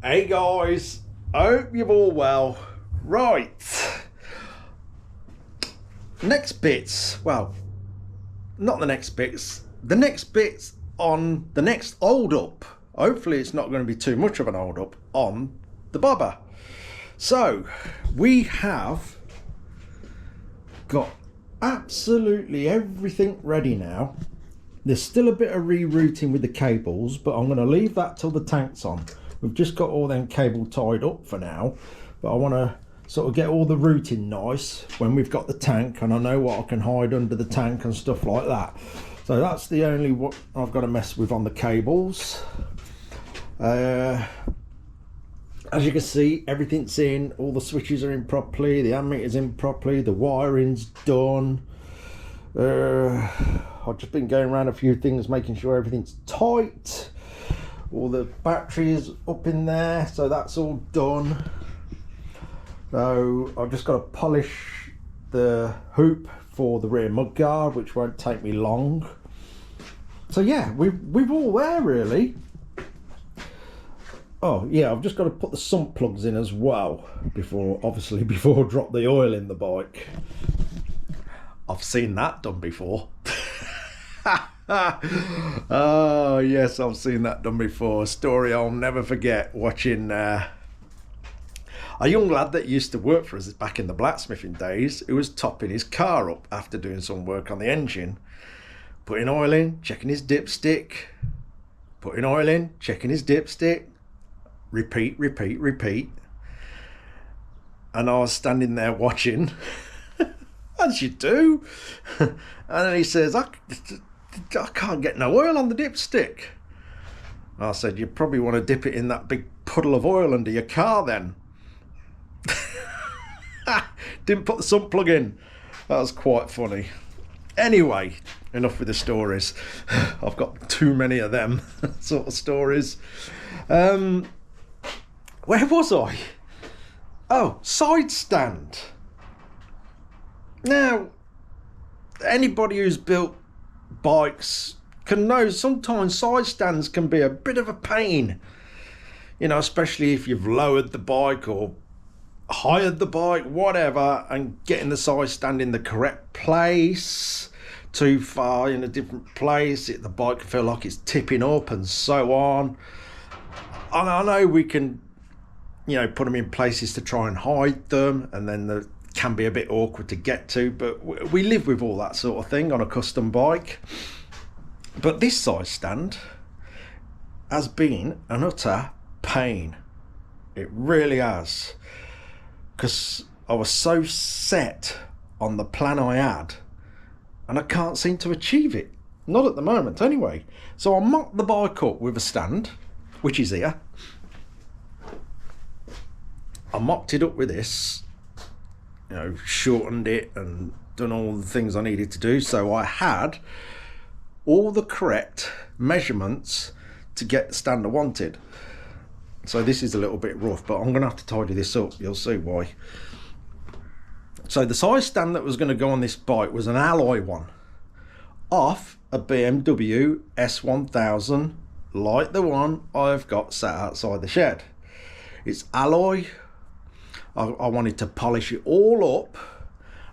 Hey guys, I hope you're all well. Right, next bits, well, not the next bits, the next bits on the next hold up. Hopefully it's not going to be too much of an hold up on the bobber. So, we have got absolutely everything ready now. There's still a bit of rerouting with the cables, but I'm going to leave that till the tank's on. We've just got all them cable tied up for now, but I want to sort of get all the routing nice when we've got the tank, and I know what I can hide under the tank and stuff like that. So that's the only what I've got to mess with on the cables. As you can see, everything's in, all the switches are in properly, the ammeter's in properly, the wiring's done. I've just been going around a few things, making sure everything's tight. All the batteries up in there, so that's all done. So I've just got to polish the hoop for the rear mudguard, which won't take me long. So yeah, we've all there really. Oh yeah, I've just got to put the sump plugs in as well before I drop the oil in the bike. I've seen that done before. Oh yes, I've seen that done before. A story I'll never forget, watching a young lad that used to work for us back in the blacksmithing days, who was topping his car up after doing some work on the engine, putting oil in, checking his dipstick, putting oil in, checking his dipstick, repeat, and I was standing there watching. As you do. And then he says, I can't get no oil on the dipstick. I said, you probably want to dip it in that big puddle of oil under your car then. Didn't put the sump plug in. That was quite funny. Anyway, enough with the stories. I've got too many of them sort of stories. Where was I? Oh, side stand. Now, anybody who's built bikes can know sometimes side stands can be a bit of a pain. You know, especially if you've lowered the bike or hired the bike, whatever, and getting the side stand in the correct place, too far in a different place, the bike can feel like it's tipping up and so on. And I know we can, put them in places to try and hide them, and then the can be a bit awkward to get to, but we live with all that sort of thing on a custom bike. But this side stand has been an utter pain. It really has, because I was so set on the plan I had and I can't seem to achieve it, not at the moment anyway. So I mocked the bike up with a stand, which is here. I mocked it up with this, shortened it and done all the things I needed to do, so I had all the correct measurements to get the stand I wanted. So this is a little bit rough, but I'm gonna have to tidy this up, you'll see why. So the size stand that was going to go on this bike was an alloy one, off a BMW S1000, like the one I've got sat outside the shed. It's alloy. I wanted to polish it all up,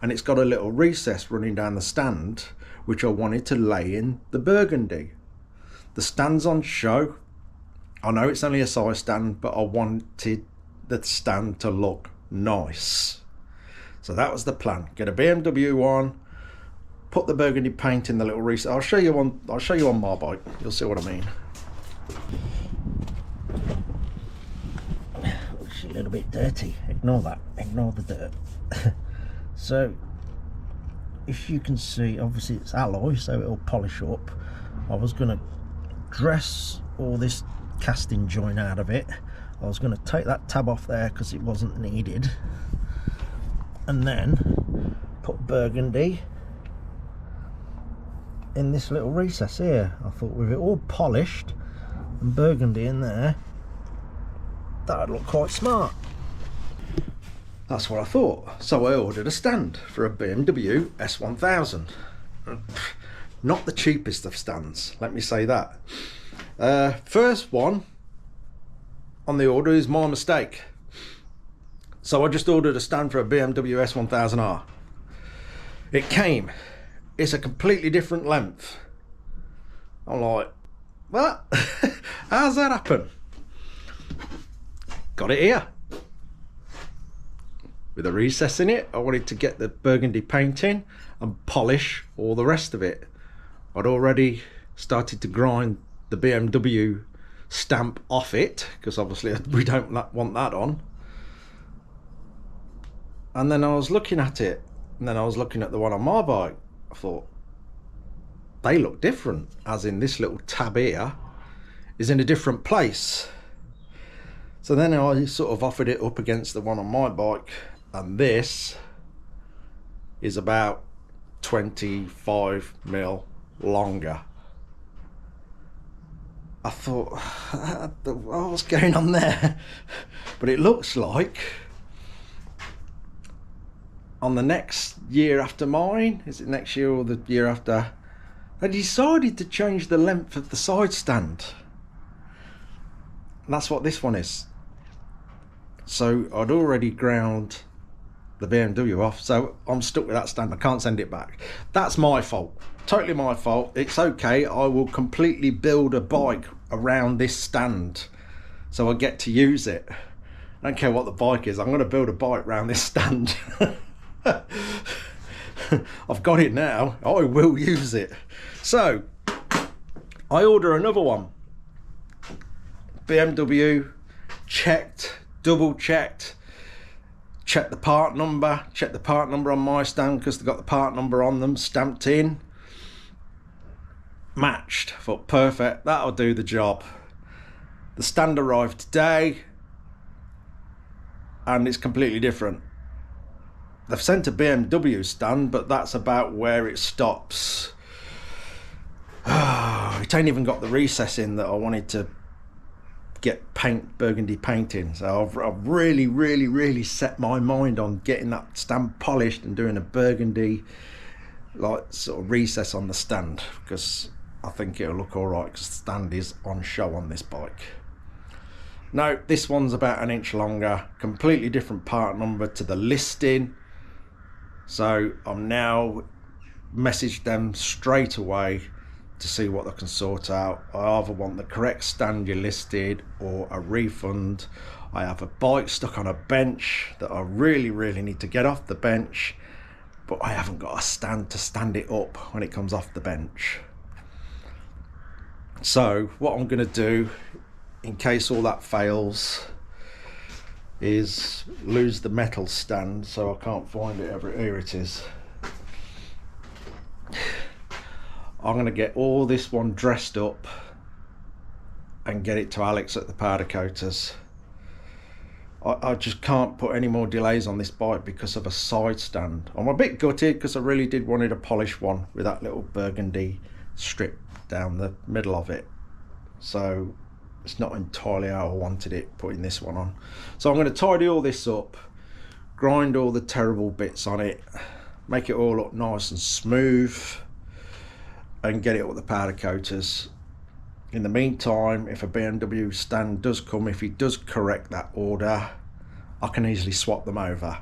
and it's got a little recess running down the stand, which I wanted to lay in the burgundy. The stand's on show. I know it's only a size stand, but I wanted the stand to look nice. So that was the plan. Get a BMW one, put the burgundy paint in the little recess. I'll show you on my bike. You'll see what I mean. A little bit dirty, ignore that, ignore the dirt. So if you can see, obviously it's alloy, so it'll polish up. I was going to dress all this casting joint out of it. I was going to take that tab off there because it wasn't needed, and then put burgundy in this little recess here. I thought with it all polished and burgundy in there, that'd look quite smart. That's what I thought. So I ordered a stand for a BMW S1000. Not the cheapest of stands, let me say that. First one on the order is my mistake. So I just ordered a stand for a BMW S1000R. It came. It's a completely different length. I'm like, what? How's that happen? Got it here. With a recess in it. I wanted to get the burgundy painting and polish all the rest of it. I'd already started to grind the BMW stamp off it, because obviously we don't want that on. And then I was looking at it, and then I was looking at the one on my bike. I thought, they look different, as in this little tab here is in a different place. So then I sort of offered it up against the one on my bike, and this is about 25 mil longer. I thought, what's going on there? But it looks like on the next year after mine, is it next year or the year after, they decided to change the length of the side stand. And that's what this one is. So I'd already ground the BMW off, so I'm stuck with that stand. I can't send it back. That's my fault, totally my fault. It's okay, I will completely build a bike around this stand so I get to use it. I don't care what the bike is, I'm going to build a bike around this stand. I've got it now, I will use it. So I order another one. BMW, checked, double checked, check the part number, check the part number on my stand because they've got the part number on them stamped in, matched. Thought perfect, that'll do the job. The stand arrived today and it's completely different. They've sent a BMW stand, but that's about where it stops. It ain't even got the recess in that I wanted to get burgundy painting. So I've really set my mind on getting that stand polished and doing a burgundy like sort of recess on the stand, because I think it'll look all right, because the stand is on show on this bike. Now this one's about an inch longer, completely different part number to the listing. So I'm now messaged them straight away to see what they can sort out. I either want the correct stand you listed or a refund. I have a bike stuck on a bench that I really need to get off the bench, but I haven't got a stand to stand it up when it comes off the bench. So what I'm going to do, in case all that fails, is lose the metal stand, so I can't find it. Here it is. I'm going to get all this one dressed up and get it to Alex at the powder coaters. I just can't put any more delays on this bike because of a side stand. I'm a bit gutted because I really did wanted a polished one with that little burgundy strip down the middle of it. So it's not entirely how I wanted it, putting this one on. So I'm going to tidy all this up, grind all the terrible bits on it, make it all look nice and smooth, and get it up with the powder coaters. In the meantime, if a BMW stand does come, if he does correct that order, I can easily swap them over.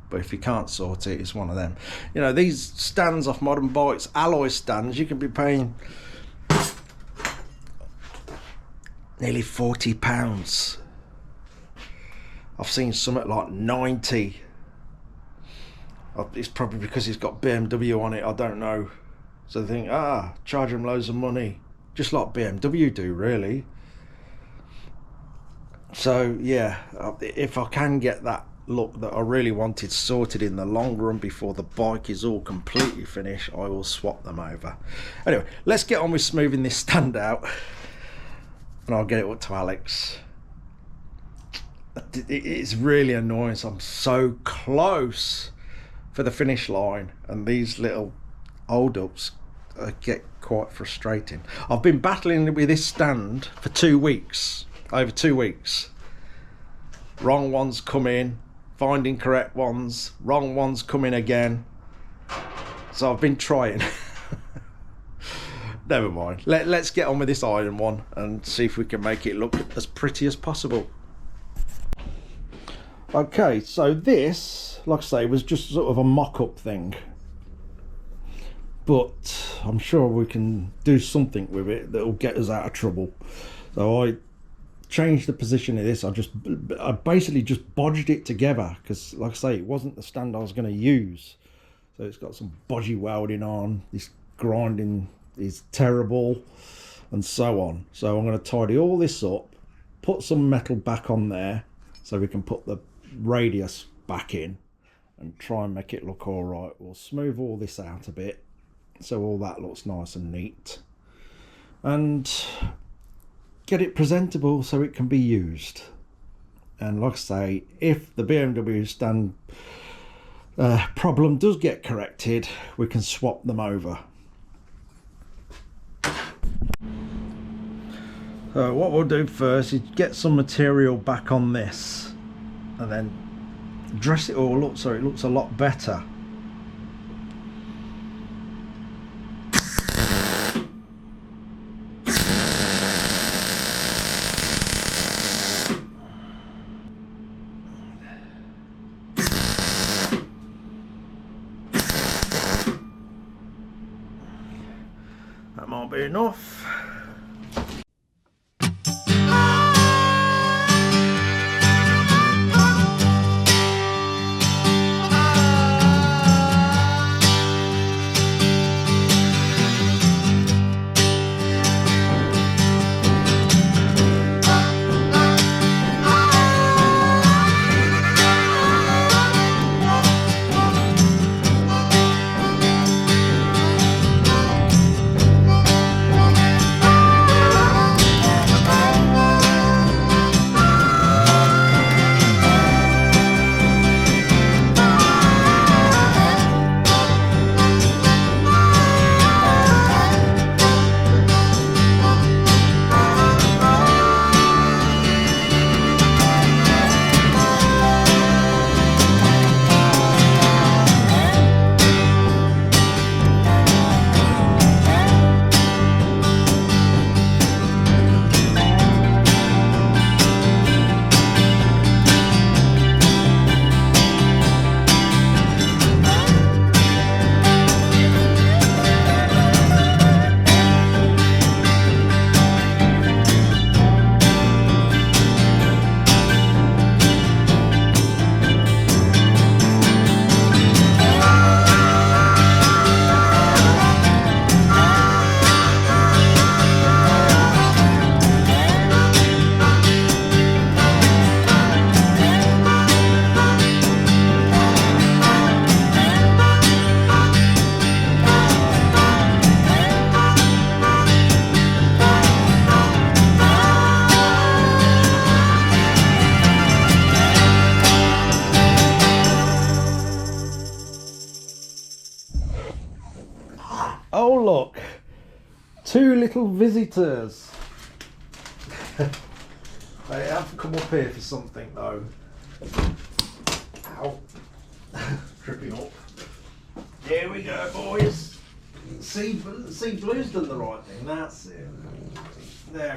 But if he can't sort it, it's one of them. You know, these stands off modern bikes, alloy stands, you can be paying nearly £40. I've seen something like 90. It's probably because it's got BMW on it, I don't know. So they think, charge them loads of money, just like BMW do, really. So yeah, if I can get that look that I really wanted sorted in the long run before the bike is all completely finished, I will swap them over. Anyway, let's get on with smoothing this stand out, and I'll get it up to Alex. It's really annoying, so I'm so close for the finish line, and these little hold ups get quite frustrating. I've been battling with this stand for 2 weeks, over 2 weeks. Wrong ones come in, finding correct ones, wrong ones come in again. So I've been trying. Never mind. Let's get on with this iron one and see if we can make it look as pretty as possible. Okay, so this, like I say, was just sort of a mock-up thing, but I'm sure we can do something with it that'll get us out of trouble. So I changed the position of this. I basically just bodged it together because, like I say, it wasn't the stand I was going to use. So it's got some bodgy welding on, this grinding is terrible, and so on. So I'm going to tidy all this up, put some metal back on there so we can put the radius back in and try and make it look all right. We'll smooth all this out a bit so all that looks nice and neat, and get it presentable so it can be used. And like I say, if the BMW stand problem does get corrected, we can swap them over. So what we'll do first is get some material back on this and then dress it all up so it looks a lot better. That might be enough. Oh look, two little visitors. They have come up here for something though. Ow. Tripping up. Here we go, boys. Sea Blue's done the right thing, that's it. There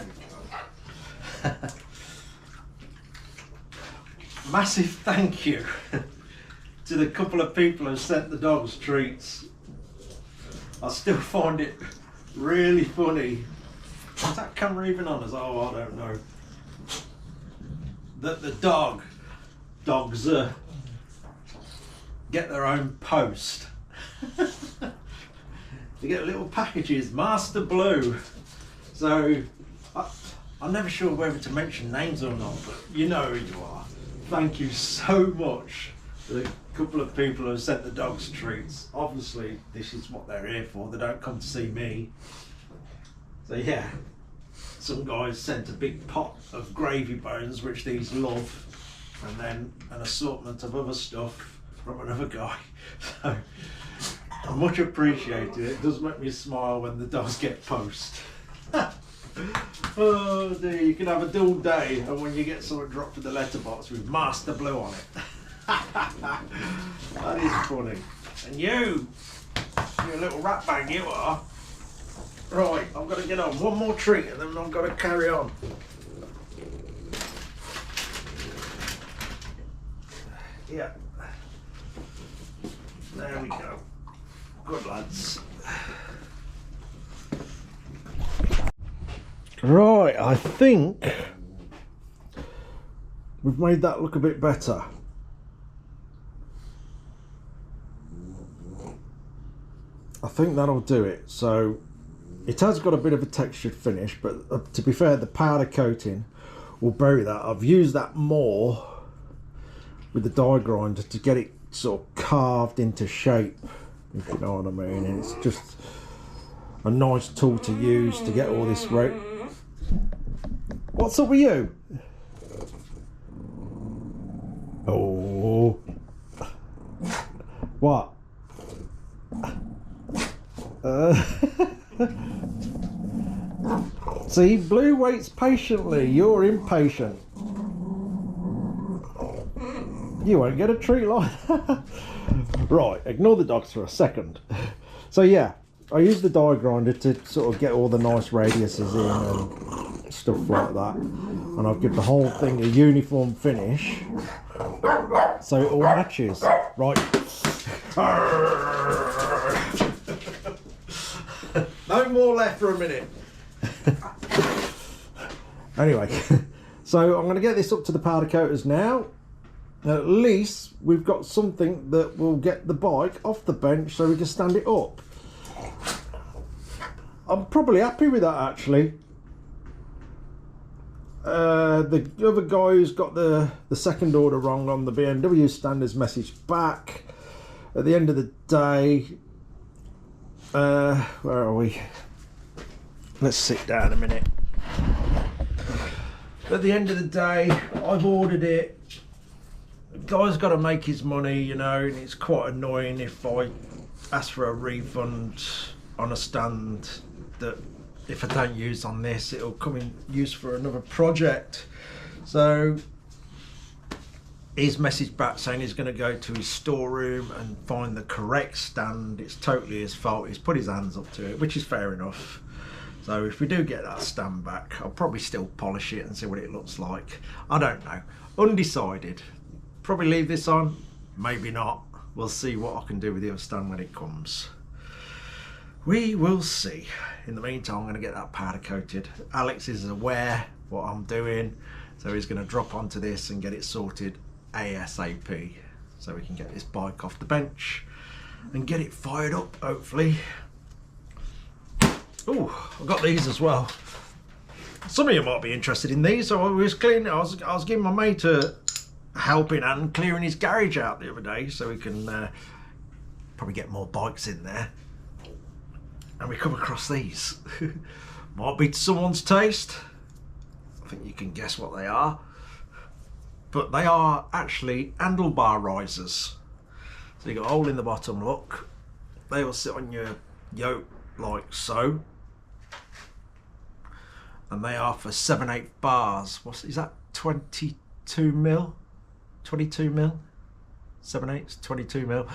we go. Massive thank you to the couple of people who sent the dogs treats. I still find it really funny. Is that camera even on us? Oh, I don't know. That the dogs get their own post. They get little packages, Master Blue. So I'm never sure whether to mention names or not, but you know who you are. Thank you so much. The couple of people who sent the dogs treats. Obviously, this is what they're here for. They don't come to see me. So yeah, some guys sent a big pot of gravy bones, which these love, and then an assortment of other stuff from another guy. So I much appreciated it. It does make me smile when the dogs get post. Oh dear, you can have a dull day, and when you get something dropped in the letterbox with Master Blue on it. That is funny. And you're a little rat bag, you are. Right, I've got to get on. One more treat and then I've got to carry on. Yeah. There we go. Good lads. Right, I think we've made that look a bit better. I think that'll do it. So it has got a bit of a textured finish, but to be fair, the powder coating will bury that. I've used that more with the die grinder to get it sort of carved into shape, if you know what I mean. And it's just a nice tool to use to get all this right. What's up with you? Oh, what? See, Blue waits patiently. You're impatient. You won't get a treat like that. Right, ignore the dogs for a second. So yeah, I use the die grinder to sort of get all the nice radiuses in and stuff like that. And I'll give the whole thing a uniform finish so it all matches. Right. No more left for a minute. Anyway, so I'm going to get this up to the powder coaters now. At least we've got something that will get the bike off the bench so we can stand it up. I'm probably happy with that actually. The other guy who's got the second order wrong on the BMW stand has messaged back. At the end of the day, where are we? Let's sit down a minute. At the end of the day, I've ordered it. The guy's got to make his money, you know, and it's quite annoying if I ask for a refund on a stand that if I don't use on this, it'll come in use for another project. So he's messaged back saying he's going to go to his storeroom and find the correct stand. It's totally his fault. He's put his hands up to it, which is fair enough. So if we do get that stand back, I'll probably still polish it and see what it looks like. I don't know. Undecided. Probably leave this on. Maybe not. We'll see what I can do with the other stand when it comes. We will see. In the meantime, I'm going to get that powder coated. Alex is aware what I'm doing, so he's going to drop onto this and get it sorted ASAP so we can get this bike off the bench and get it fired up, hopefully. Oh, I've got these as well. Some of you might be interested in these. So I was cleaning. I was giving my mate a helping hand clearing his garage out the other day, so we can probably get more bikes in there. And we come across these. Might be to someone's taste. I think you can guess what they are. But they are actually handlebar risers. So you got a hole in the bottom, look. They will sit on your yoke like so. And they are for 7/8 bars. Is that 22 mil? 22 mil? 7/8, 22 mil.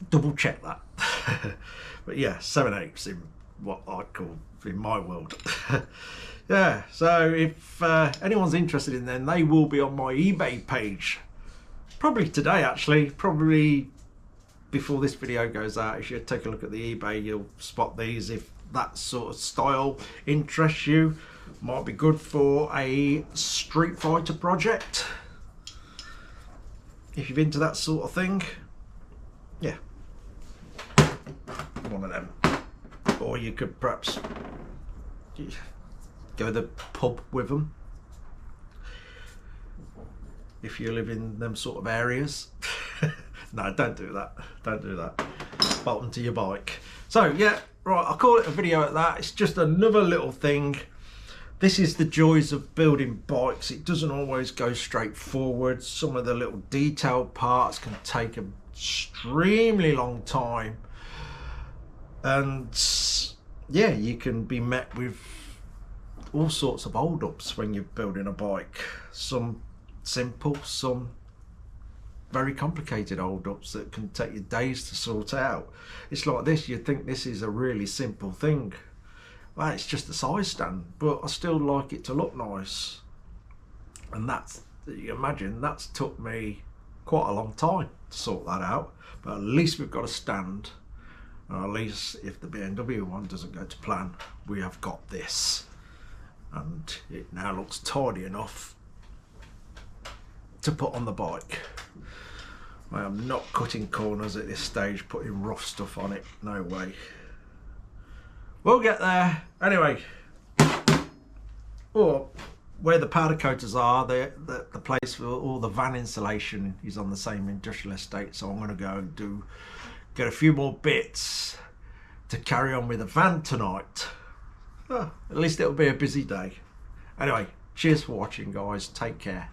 Double check that. But yeah, 7/8 in what I call in my world. Yeah, so if anyone's interested in them, they will be on my eBay page. Probably today actually, probably before this video goes out. If you take a look at the eBay, you'll spot these. If that sort of style interests you, might be good for a Street Fighter project. If you're into that sort of thing, yeah, one of them. Or you could perhaps go to the pub with them if you live in them sort of areas. No, don't do that. Don't do that. Bolt them to your bike. So yeah, right, I'll call it a video at that. It's just another little thing. This is the joys of building bikes. It doesn't always go straight forward. Some of the little detailed parts can take an extremely long time. And yeah, you can be met with all sorts of hold-ups when you're building a bike. Some simple, some very complicated hold-ups that can take you days to sort out. It's like this, you'd think this is a really simple thing. Well, it's just a side stand, but I still like it to look nice. And that's, you imagine, that's took me quite a long time to sort that out. But at least we've got a stand. And at least if the BMW one doesn't go to plan, we have got this. And it now looks tidy enough to put on the bike. I am not cutting corners at this stage, putting rough stuff on it, no way. We'll get there. Anyway, where the powder coaters are, the place for all the van insulation is on the same industrial estate, so I'm going to go and get a few more bits to carry on with the van tonight. At least it'll be a busy day. Anyway, cheers for watching, guys. Take care.